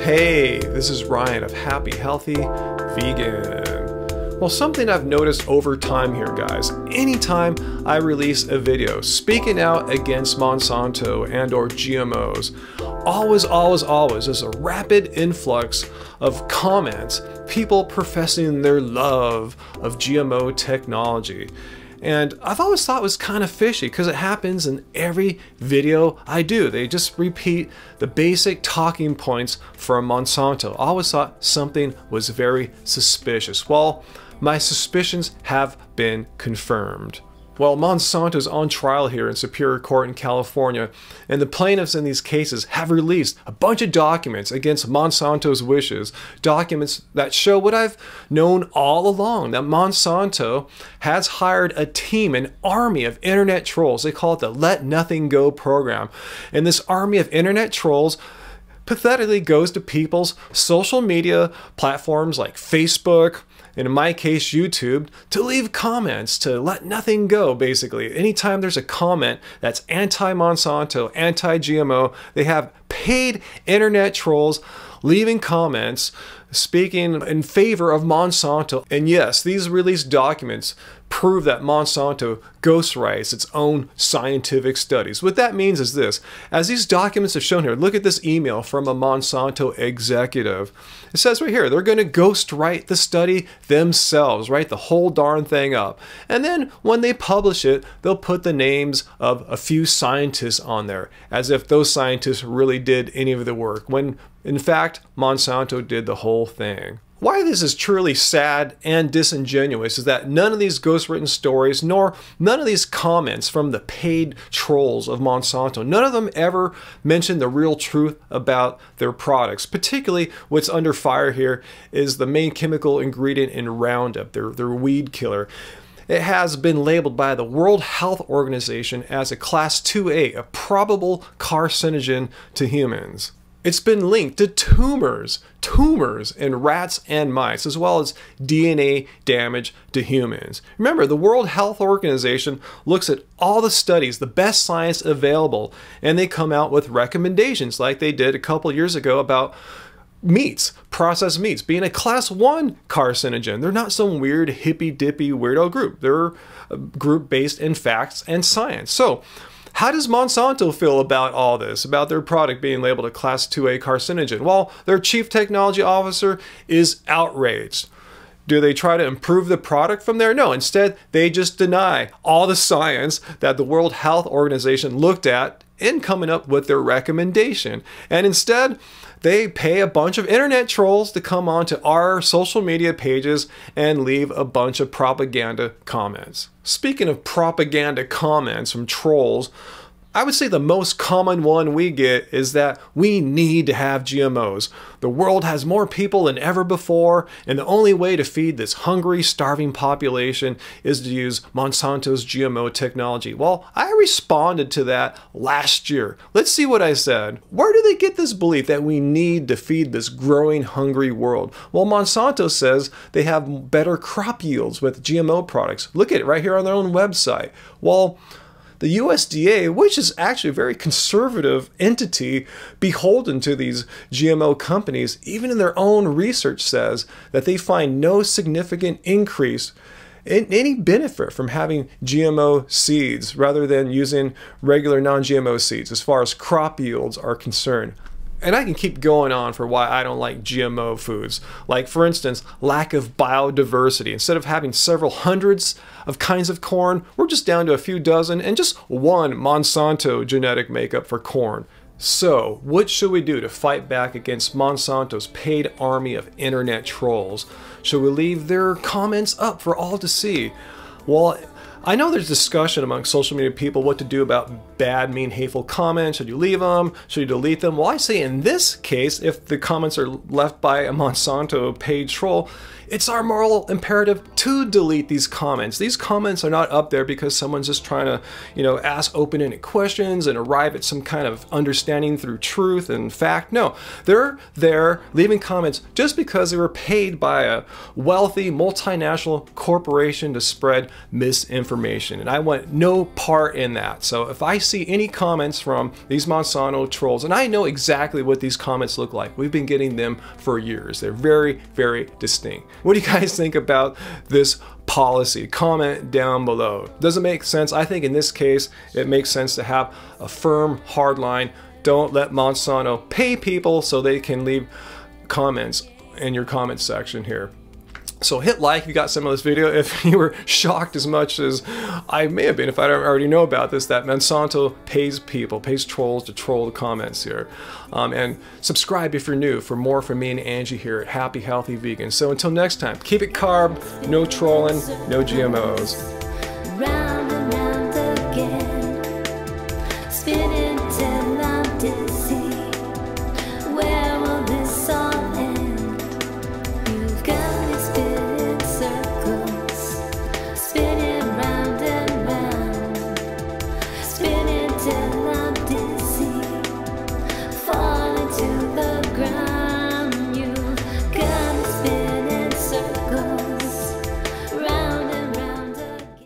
Hey, this is Ryan of Happy Healthy Vegan. Well, something I've noticed over time here, guys, anytime I release a video speaking out against Monsanto and or GMOs, always there's a rapid influx of comments, people professing their love of GMO technology. And I've always thought it was kind of fishy because it happens in every video I do. They just repeat the basic talking points from Monsanto. I always thought something was very suspicious. Well, my suspicions have been confirmed. Well, Monsanto's on trial here in Superior Court in California, and the plaintiffs in these cases have released a bunch of documents against Monsanto's wishes, documents that show what I've known all along, that Monsanto has hired a team, an army of internet trolls. They call it the Let Nothing Go program. And this army of internet trolls pathetically goes to people's social media platforms like Facebook, and in my case YouTube, to leave comments, to let nothing go basically. Anytime there's a comment that's anti-Monsanto, anti-GMO, they have paid internet trolls leaving comments speaking in favor of Monsanto. And yes, these released documents prove that Monsanto ghostwrites its own scientific studies. What that means is this: as these documents have shown here, look at this email from a Monsanto executive. It says right here, they're going to ghostwrite the study themselves, write the whole darn thing up. And then when they publish it, they'll put the names of a few scientists on there, as if those scientists really did any of the work, when in fact, Monsanto did the whole thing. Why this is truly sad and disingenuous is that none of these ghostwritten stories, nor none of these comments from the paid trolls of Monsanto, none of them ever mention the real truth about their products. Particularly what's under fire here is the main chemical ingredient in Roundup, their weed killer. It has been labeled by the World Health Organization as a Class 2A, a probable carcinogen to humans. It's been linked to tumors in rats and mice, as well as DNA damage to humans. Remember, the World Health Organization looks at all the studies, the best science available, and they come out with recommendations like they did a couple years ago about meats, processed meats, being a Class 1 carcinogen. They're not some weird hippy-dippy weirdo group. They're a group based in facts and science. So, how does Monsanto feel about all this, about their product being labeled a Class 2A carcinogen? Well, their chief technology officer is outraged. Do they try to improve the product from there? No, instead they just deny all the science that the World Health Organization looked at in coming up with their recommendation. And instead, they pay a bunch of internet trolls to come onto our social media pages and leave a bunch of propaganda comments. Speaking of propaganda comments from trolls, I would say the most common one we get is that we need to have GMOs. The world has more people than ever before, and the only way to feed this hungry, starving population is to use Monsanto's GMO technology. Well, I responded to that last year. Let's see what I said. Where do they get this belief that we need to feed this growing, hungry world? Well, Monsanto says they have better crop yields with GMO products. Look at it right here on their own website. Well, the USDA, which is actually a very conservative entity beholden to these GMO companies, even in their own research says that they find no significant increase in any benefit from having GMO seeds rather than using regular non-GMO seeds as far as crop yields are concerned. And I can keep going on for why I don't like GMO foods. Like, for instance, lack of biodiversity. Instead of having several hundreds of kinds of corn, we're just down to a few dozen and just one Monsanto genetic makeup for corn. So, what should we do to fight back against Monsanto's paid army of internet trolls? Should we leave their comments up for all to see? Well, I know there's discussion among social media people what to do about bad, mean, hateful comments. Should you leave them? Should you delete them? Well, I say in this case, if the comments are left by a Monsanto paid troll, it's our moral imperative to delete these comments. These comments are not up there because someone's just trying to, ask open-ended questions and arrive at some kind of understanding through truth and fact. No, they're there leaving comments just because they were paid by a wealthy multinational corporation to spread misinformation. information, and I want no part in that. So if I see any comments from these Monsanto trolls, and I know exactly what these comments look like, we've been getting them for years. They're very, very distinct. What do you guys think about this policy? Comment down below. Does it make sense? I think in this case, it makes sense to have a firm, hard line. Don't let Monsanto pay people so they can leave comments in your comment section here. So hit like if you got some of this video. If you were shocked as much as I may have been if I don't already know about this, that Monsanto pays people, pays trolls to troll the comments here. And subscribe if you're new for more from me and Angie here at Happy Healthy Vegan. So until next time, keep it carb, no trolling, no GMOs.